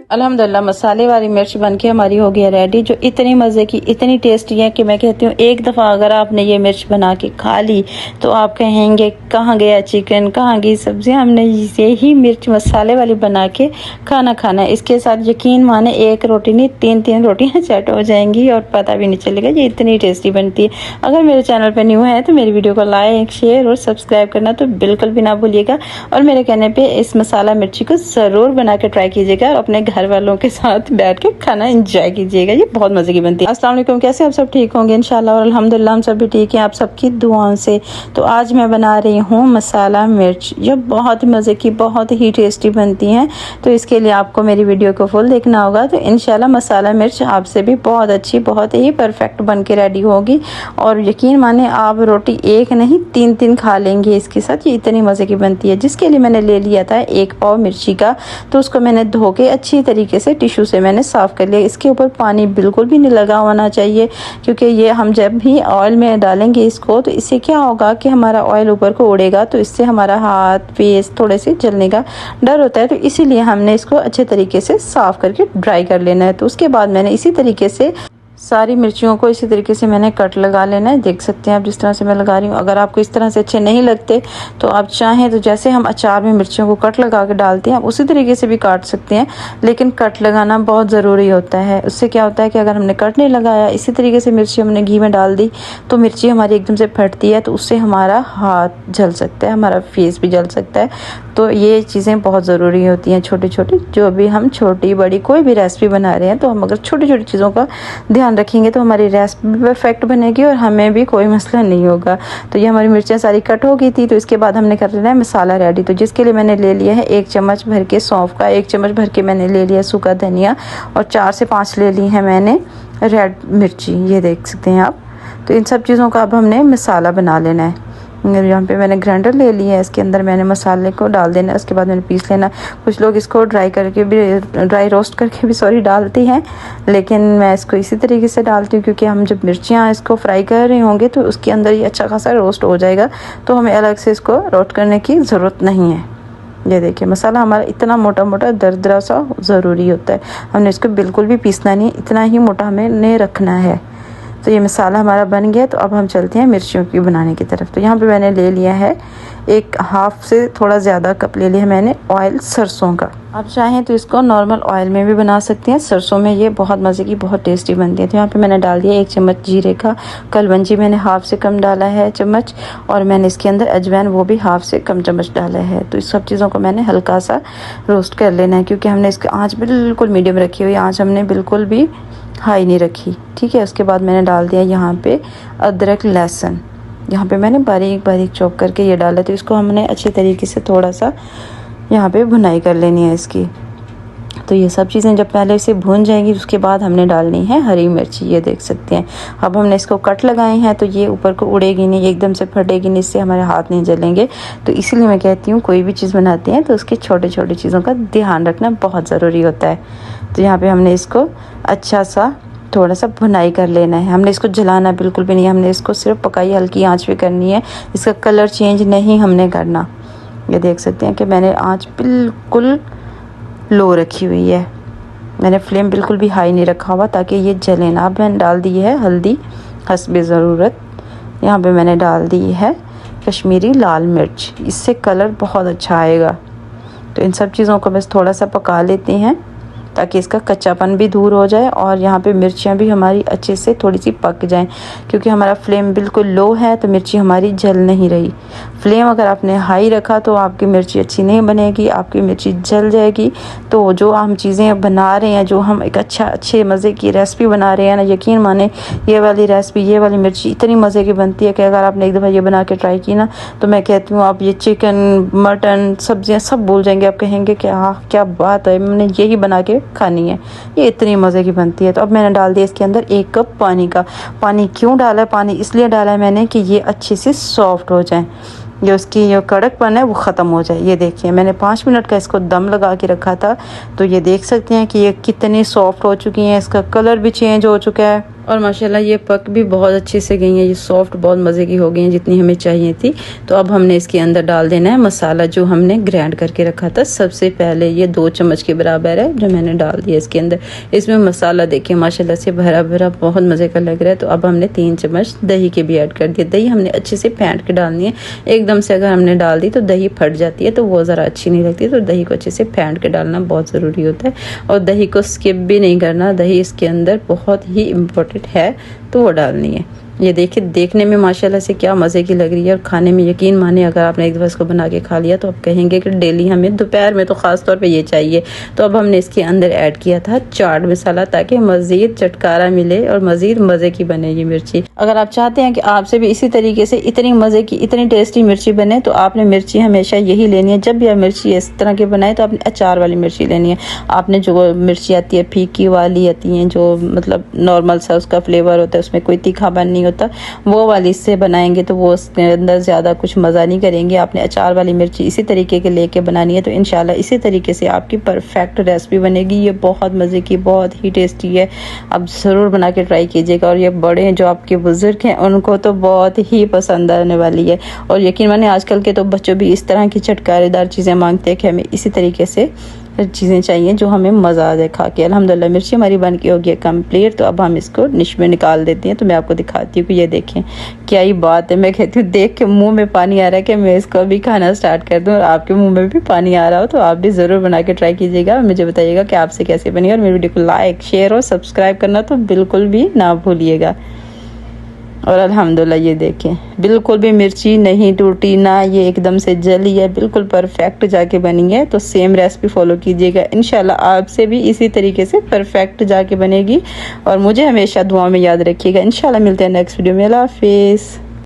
अल्हम्दुलिल्लाह मसाले वाली मिर्च बनके हमारी हो गई रेडी, जो इतनी मज़े की, इतनी टेस्टी है कि मैं कहती हूँ एक दफ़ा अगर आपने ये मिर्च बना के खा ली तो आप कहेंगे कहाँ गया चिकन, कहाँ गई सब्ज़ी। हमने यही मिर्च मसाले वाली बना के खाना है। इसके साथ यकीन माने एक रोटी नहीं, तीन रोटियाँ सेट हो जाएंगी और पता भी नहीं चलेगा, ये इतनी टेस्टी बनती है। अगर मेरे चैनल पर न्यू है तो मेरी वीडियो को लाइक, शेयर और सब्सक्राइब करना तो बिल्कुल भी ना भूलिएगा। और मेरे कहने पर इस मसाला मिर्ची को ज़रूर बना के ट्राई कीजिएगा और अपने घर वालों के साथ बैठ के खाना एंजॉय कीजिएगा, ये बहुत मजे की बनती है। अस्सलाम वालेकुम, कैसे आप सब ठीक होंगे इंशाल्लाह, और अल्हम्दुलिल्लाह हम सब भी ठीक हैं आप सबकी दुआओं से। तो आज मैं बना रही हूँ मसाला मिर्च, जो बहुत ही मज़े की, बहुत ही टेस्टी बनती हैं। तो इसके लिए आपको मेरी वीडियो को फुल देखना होगा, तो इंशाल्लाह मसाला मिर्च आपसे भी बहुत अच्छी, बहुत ही परफेक्ट बन के रेडी होगी। और यकीन माने आप रोटी एक नहीं तीन खा लेंगे इसके साथ, ये इतनी मज़े की बनती है। जिसके लिए मैंने ले लिया था 1 पाव मिर्ची का, तो उसको मैंने धो के अच्छी तरीके से टिश्यू से मैंने साफ़ कर लिया। इसके ऊपर पानी बिल्कुल भी नहीं लगा होना चाहिए, क्योंकि ये हम जब भी ऑयल में डालेंगे इसको, तो इससे क्या होगा कि हमारा ऑयल ऊपर को उड़ेगा, तो इससे हमारा हाथ फेस थोड़े से जलने का डर होता है। तो इसीलिए हमने इसको अच्छे तरीके से साफ़ करके ड्राई कर लेना है। तो उसके बाद मैंने इसी तरीके से सारी मिर्चियों को इसी तरीके से मैंने कट लगा लेना है। देख सकते हैं आप जिस तरह से मैं लगा रही हूँ। अगर आपको इस तरह से अच्छे नहीं लगते तो आप चाहें तो जैसे हम अचार में मिर्चियों को कट लगा के डालते हैं, आप उसी तरीके से भी काट सकते हैं, लेकिन कट लगाना बहुत ज़रूरी होता है। उससे क्या होता है कि अगर हमने कट नहीं लगाया, इसी तरीके से मिर्ची हमने घी में डाल दी, तो मिर्ची हमारी एकदम से फटती है, तो उससे हमारा हाथ जल सकता है, हमारा फेस भी जल सकता है। तो ये चीज़ें बहुत ज़रूरी होती हैं, छोटी छोटी, जो भी हम छोटी बड़ी कोई भी रेसिपी बना रहे हैं, तो हम अगर छोटी छोटी चीज़ों का ध्यान रखेंगे तो हमारी रेसिपी भी परफेक्ट बनेगी और हमें भी कोई मसला नहीं होगा। तो ये हमारी मिर्चें सारी कट हो गई थी। तो इसके बाद हमने कर लेना है मसाला रेडी। तो जिसके लिए मैंने ले लिया है 1 चम्मच भर के सौंफ का, 1 चम्मच भर के मैंने ले लिया सूखा धनिया, और 4 से 5 ले ली है मैंने रेड मिर्ची, ये देख सकते हैं आप। तो इन सब चीज़ों का अब हमने मसाला बना लेना है। यहाँ पे मैंने ग्राइंडर ले लिया है, इसके अंदर मैंने मसाले को डाल देना है, उसके बाद मैंने पीस लेना। कुछ लोग इसको ड्राई करके भी, ड्राई रोस्ट करके भी डालती हैं, लेकिन मैं इसको इसी तरीके से डालती हूँ, क्योंकि हम जब मिर्चियाँ इसको फ्राई कर रहे होंगे तो उसके अंदर ये अच्छा खासा रोस्ट हो जाएगा, तो हमें अलग से इसको रोस्ट करने की ज़रूरत नहीं है। ये देखिए मसाला हमारा इतना मोटा मोटा दरदरा सा ज़रूरी होता है, हमने इसको बिल्कुल भी पीसना नहीं, इतना ही मोटा हमें नहीं रखना है। तो ये मसाला हमारा बन गया। तो अब हम चलते हैं मिर्चियों की बनाने की तरफ। तो यहाँ पे मैंने ले लिया है 1 हाफ से थोड़ा ज़्यादा कप ले लिया है मैंने ऑयल सरसों का। आप चाहें तो इसको नॉर्मल ऑयल में भी बना सकते हैं, सरसों में ये बहुत मज़े की, बहुत टेस्टी बनती है। तो यहाँ पे मैंने डाल दिया 1 चम्मच जीरे का, कलवंजी मैंने हाफ से कम डाला है चम्मच, और मैंने इसके अंदर अजवाइन वो भी हाफ से कम चम्मच डाला है। तो इस सब चीज़ों को मैंने हल्का सा रोस्ट कर लेना है, क्योंकि हमने इसकी आँच बिल्कुल मीडियम रखी हुई, आँच हमने बिल्कुल भी हाई नहीं रखी, ठीक है। उसके बाद मैंने डाल दिया यहाँ पे अदरक लहसुन, यहाँ पे मैंने बारीक बारीक चॉप करके ये डाला। तो इसको हमने अच्छे तरीके से थोड़ा सा यहाँ पे भुनाई कर लेनी है इसकी। तो ये सब चीज़ें जब पहले से भून जाएंगी, उसके बाद हमने डालनी है हरी मिर्ची, ये देख सकते हैं। अब हमने इसको कट लगाए हैं, तो ये ऊपर को उड़ेगी नहीं, एकदम से फटेगी नहीं, इससे हमारे हाथ नहीं जलेंगे। तो इसीलिए मैं कहती हूँ कोई भी चीज़ बनाते हैं तो उसकी छोटे छोटी चीज़ों का ध्यान रखना बहुत ज़रूरी होता है। तो यहाँ पर हमने इसको अच्छा सा थोड़ा सा भुनाई कर लेना है, हमने इसको जलाना बिल्कुल भी नहीं, हमने इसको सिर्फ पकाई हल्की आंच पे करनी है, इसका कलर चेंज नहीं हमने करना। ये देख सकते हैं कि मैंने आंच बिल्कुल लो रखी हुई है, मैंने फ्लेम बिल्कुल भी हाई नहीं रखा हुआ ताकि ये जले ना। अब मैंने डाल दी है हल्दी हस्बे ज़रूरत, यहाँ पे मैंने डाल दी है कश्मीरी लाल मिर्च, इससे कलर बहुत अच्छा आएगा। तो इन सब चीज़ों को बस थोड़ा सा पका लेते हैं ताकि इसका कच्चापन भी दूर हो जाए और यहाँ पे मिर्चियाँ भी हमारी अच्छे से थोड़ी सी पक जाएं, क्योंकि हमारा फ्लेम बिल्कुल लो है तो मिर्ची हमारी जल नहीं रही। फ्लेम अगर आपने हाई रखा तो आपकी मिर्ची अच्छी नहीं बनेगी, आपकी मिर्ची जल जाएगी। तो जो हम चीज़ें बना रहे हैं, जो हम एक अच्छे मज़े की रेसिपी बना रहे हैं ना, यकीन माने ये वाली रेसिपी, ये वाली मिर्ची इतनी मज़े की बनती है कि अगर आपने एक दफ़ा ये बना के ट्राई की ना, तो मैं कहती हूँ आप ये चिकन मटन सब्जियाँ सब भूल जाएंगे। आप कहेंगे कि हाँ क्या बात है, मैंने यही बना के खानी है, ये इतनी मज़े की बनती है। तो अब मैंने डाल दिया इसके अंदर 1 कप पानी का। पानी क्यों डाला है? पानी इसलिए डाला है मैंने कि ये अच्छे से सॉफ्ट हो जाए, ये उसकी जो कड़कपन है वो ख़त्म हो जाए। ये देखिए मैंने 5 मिनट का इसको दम लगा के रखा था, तो ये देख सकते हैं कि ये कितनी सॉफ्ट हो चुकी हैं, इसका कलर भी चेंज हो चुका है। और माशाल्लाह ये पक भी बहुत अच्छे से गई हैं, ये सॉफ्ट बहुत मज़े की हो गई हैं जितनी हमें चाहिए थी। तो अब हमने इसके अंदर डाल देना है मसाला जो हमने ग्राइंड करके रखा था। सबसे पहले ये 2 चम्मच के बराबर है जो मैंने डाल दिया इसके अंदर। इसमें मसाला देखिए माशाल्लाह से भरा भरा बहुत मज़े का लग रहा है। तो अब हमने 3 चम्मच दही के भी ऐड कर दिए। दही हमने अच्छे से फेंट के डालनी है, एकदम से अगर हमने डाल दी तो दही फट जाती है, तो वो ज़रा अच्छी नहीं लगती। तो दही को अच्छे से फेंट के डालना बहुत ज़रूरी होता है और दही को स्किप भी नहीं करना। दही इसके अंदर बहुत ही इम्पोर्टेंट है, तो वो डालनी है। ये देखिए देखने में माशाल्लाह से क्या मज़े की लग रही है और खाने में यकीन माने अगर आपने एक दफ़ा इसको बना के खा लिया तो आप कहेंगे कि डेली हमें दोपहर में तो ख़ास तौर पे ये चाहिए। तो अब हमने इसके अंदर ऐड किया था चाट मसाला ताकि मज़ीद चटकारा मिले और मज़ीद मज़े की बने ये मिर्ची। अगर आप चाहते हैं कि आपसे भी इसी तरीके से इतनी मज़े की इतनी टेस्टी मिर्ची बने तो आपने मिर्ची हमेशा यही लेनी है। जब भी आप मिर्ची इस तरह की बनाए तो आपने अचार वाली मिर्ची लेनी है। आपने जो मिर्ची आती है फीकी वाली आती हैं जो मतलब नॉर्मल सा उसका फ्लेवर होता है, उसमें कोई तीखापन नहीं होता, वो वाली से बनाएंगे तो वो उसके अंदर ज़्यादा कुछ मज़ा नहीं करेंगे। आपने अचार वाली मिर्ची इसी तरीके के लेके बनानी है तो इंशाल्लाह इसी तरीके से आपकी परफेक्ट रेसिपी बनेगी। ये बहुत मज़े की बहुत ही टेस्टी है, आप ज़रूर बना के ट्राई कीजिएगा। और ये बड़े हैं जो आपके बुज़ुर्ग हैं उनको तो बहुत ही पसंद आने वाली है। और यकीन माने आजकल के तो बच्चों भी इस तरह की चटकारेदार चीज़ें मांगते हैं कि हमें इसी तरीके से चीज़ें चाहिए जो हमें मज़ा आ जाए खा के। अल्हम्दुलिल्लाह मिर्ची हमारी बन के हो गई है कंप्लीट। तो अब हम इसको डिश में निकाल देते हैं। तो मैं आपको दिखाती हूँ कि ये देखें क्या ही बात है। मैं कहती हूँ देख के मुंह में पानी आ रहा है कि मैं इसको अभी खाना स्टार्ट कर दूँ और आपके मुंह में भी पानी आ रहा हो। तो आप भी ज़रूर बना के ट्राई कीजिएगा और मुझे बताइएगा कि आपसे कैसे बनी। और मेरी वीडियो को लाइक शेयर और सब्सक्राइब करना तो बिल्कुल भी ना भूलिएगा। और अल्हम्दुलिल्लाह ये देखें बिल्कुल भी मिर्ची नहीं टूटी ना ये एकदम से जली है, बिल्कुल परफेक्ट जाके बनी है। तो सेम रेसिपी फॉलो कीजिएगा, इंशाल्लाह आपसे भी इसी तरीके से परफेक्ट जाके बनेगी। और मुझे हमेशा दुआ में याद रखिएगा। इंशाल्लाह मिलते हैं नेक्स्ट वीडियो में। अल्लाह हाफिज़।